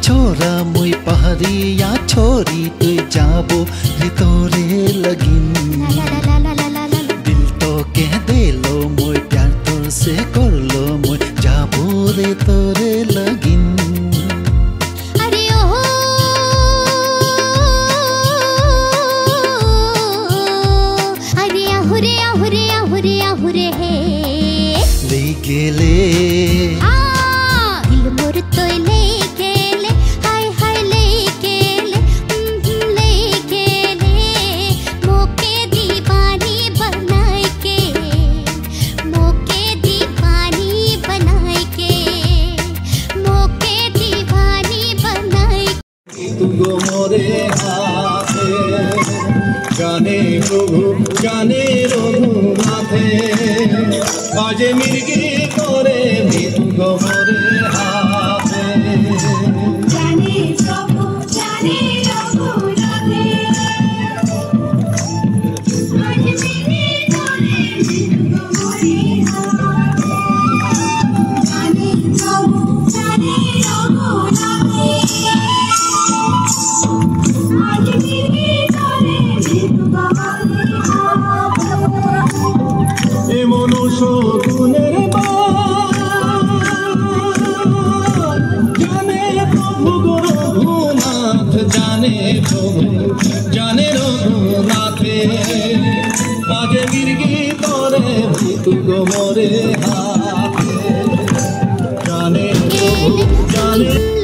छोरा मुई पहरिया छोरी तुई जाबो तोरे लगिन दिल तो कह देलो मुई प्यार तोर से करलो मुई जाबो रे तोरे लगिन। अरे ओ अरे आहुरे आहुरे आहुरे आहुरे हे ले गेले जाने प्रभु जाने रघुनाथे बाजे मिर्गी तोरे मृत्यु गो मोरे हाथे जाने प्रभु जाने रघुनाथे बाजे मिर्गी तोरे मृत्यु गो मोरे हाथे जाने प्रभु जाने रघुनाथे बाजे मिर्गी मनुष्य गुণের जाने प्रभु गो रघुनाथ जाने प्रभु जाने रघुनाथे बाजे मिर्गी तोरे मृत्यु गो मोरे हाथे जाने प्रभु जाने